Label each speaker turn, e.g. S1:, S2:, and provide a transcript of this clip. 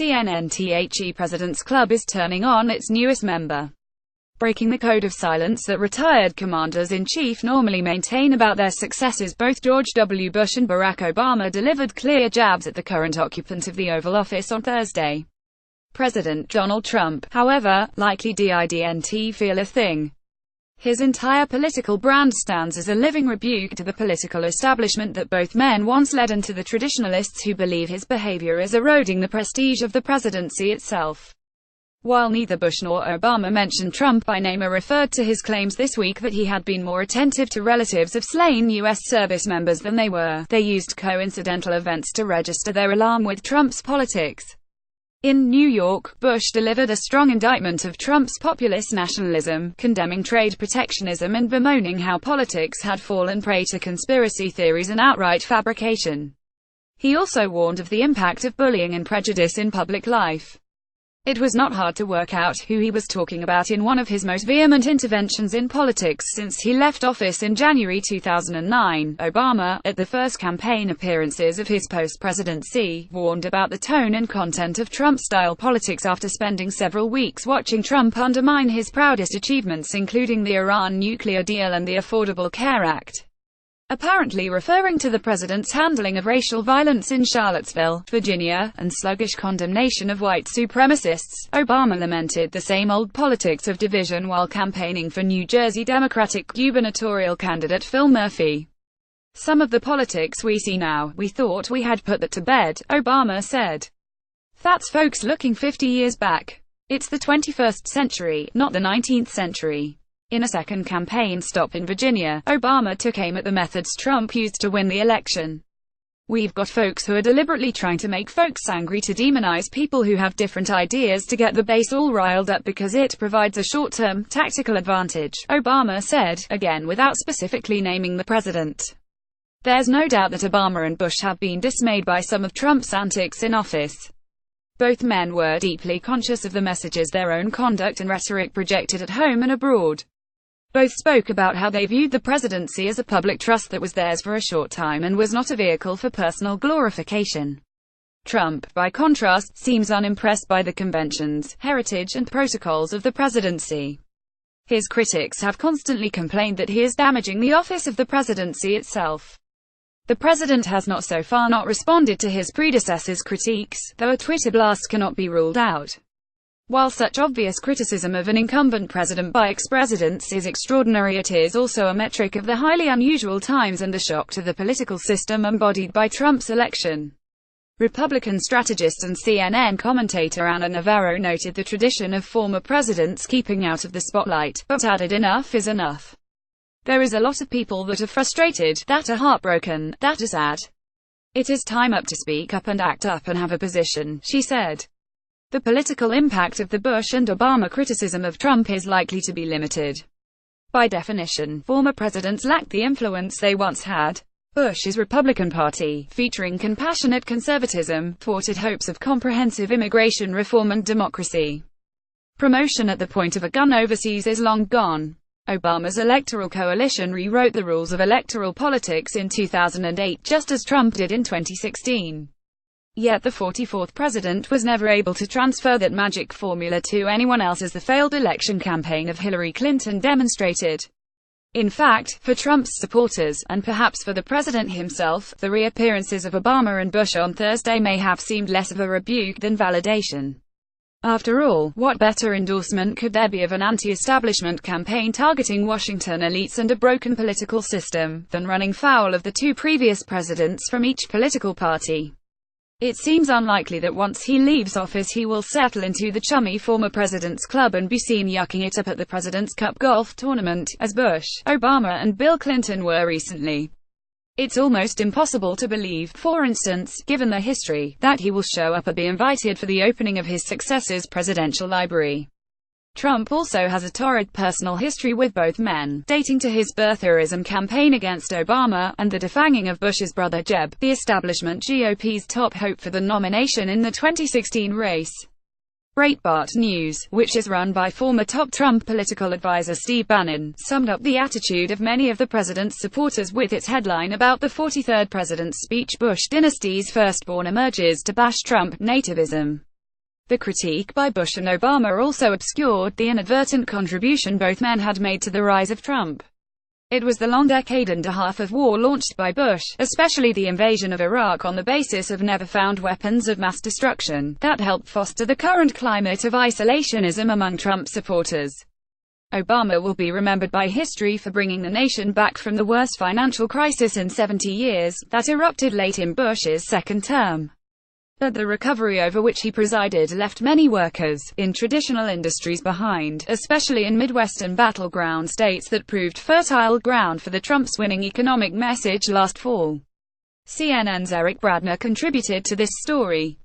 S1: CNN The Club is turning on its newest member, breaking the code of silence that retired commanders-in-chief normally maintain about their successors. Both George W. Bush and Barack Obama delivered clear jabs at the current occupant of the Oval Office on Thursday. President Donald Trump, however, likely didn't feel a thing. His entire political brand stands as a living rebuke to the political establishment that both men once led and to the traditionalists who believe his behavior is eroding the prestige of the presidency itself. While neither Bush nor Obama mentioned Trump by name or referred to his claims this week that he had been more attentive to relatives of slain U.S. service members than they were, they used coincidental events to register their alarm with Trump's politics. In New York, Bush delivered a strong indictment of Trump's populist nationalism, condemning trade protectionism and bemoaning how politics had fallen prey to conspiracy theories and outright fabrication. He also warned of the impact of bullying and prejudice in public life. It was not hard to work out who he was talking about in one of his most vehement interventions in politics since he left office in January 2009. Obama, at the first campaign appearances of his post-presidency, warned about the tone and content of Trump-style politics after spending several weeks watching Trump undermine his proudest achievements, including the Iran nuclear deal and the Affordable Care Act. Apparently referring to the president's handling of racial violence in Charlottesville, Virginia, and sluggish condemnation of white supremacists, Obama lamented the same old politics of division while campaigning for New Jersey Democratic gubernatorial candidate Phil Murphy. "Some of the politics we see now, we thought we had put that to bed," Obama said. "That's folks looking 50 years back. It's the 21st century, not the 19th century. In a second campaign stop in Virginia, Obama took aim at the methods Trump used to win the election. "We've got folks who are deliberately trying to make folks angry, to demonize people who have different ideas, to get the base all riled up because it provides a short-term, tactical advantage," Obama said, again without specifically naming the president. There's no doubt that Obama and Bush have been dismayed by some of Trump's antics in office. Both men were deeply conscious of the messages their own conduct and rhetoric projected at home and abroad. Both spoke about how they viewed the presidency as a public trust that was theirs for a short time and was not a vehicle for personal glorification. Trump, by contrast, seems unimpressed by the conventions, heritage, and protocols of the presidency. His critics have constantly complained that he is damaging the office of the presidency itself. The president has so far not responded to his predecessor's critiques, though a Twitter blast cannot be ruled out. While such obvious criticism of an incumbent president by ex-presidents is extraordinary, it is also a metric of the highly unusual times and the shock to the political system embodied by Trump's election. Republican strategist and CNN commentator Ana Navarro noted the tradition of former presidents keeping out of the spotlight, but added, "Enough is enough. There is a lot of people that are frustrated, that are heartbroken, that are sad. It is time up to speak up and act up and have a position," she said. The political impact of the Bush and Obama criticism of Trump is likely to be limited. By definition, former presidents lacked the influence they once had. Bush's Republican Party, featuring compassionate conservatism, thwarted hopes of comprehensive immigration reform and democracy. Promotion at the point of a gun overseas is long gone. Obama's electoral coalition rewrote the rules of electoral politics in 2008, just as Trump did in 2016. Yet the 44th president was never able to transfer that magic formula to anyone else, as the failed election campaign of Hillary Clinton demonstrated. In fact, for Trump's supporters, and perhaps for the president himself, the reappearances of Obama and Bush on Thursday may have seemed less of a rebuke than validation. After all, what better endorsement could there be of an anti-establishment campaign targeting Washington elites and a broken political system, than running foul of the two previous presidents from each political party? It seems unlikely that once he leaves office he will settle into the chummy former president's club and be seen yucking it up at the President's Cup golf tournament, as Bush, Obama and Bill Clinton were recently. It's almost impossible to believe, for instance, given their history, that he will show up or be invited for the opening of his successor's presidential library. Trump also has a torrid personal history with both men, dating to his birtherism campaign against Obama, and the defanging of Bush's brother Jeb, the establishment GOP's top hope for the nomination in the 2016 race. Breitbart News, which is run by former top Trump political advisor Steve Bannon, summed up the attitude of many of the president's supporters with its headline about the 43rd president's speech: Bush dynasty's firstborn emerges to bash Trump, nativism. The critique by Bush and Obama also obscured the inadvertent contribution both men had made to the rise of Trump. It was the long decade and a half of war launched by Bush, especially the invasion of Iraq on the basis of never-found weapons of mass destruction, that helped foster the current climate of isolationism among Trump supporters. Obama will be remembered by history for bringing the nation back from the worst financial crisis in 70 years, that erupted late in Bush's second term. But the recovery over which he presided left many workers in traditional industries behind, especially in Midwestern battleground states that proved fertile ground for the Trump's winning economic message last fall. CNN's Eric Bradner contributed to this story.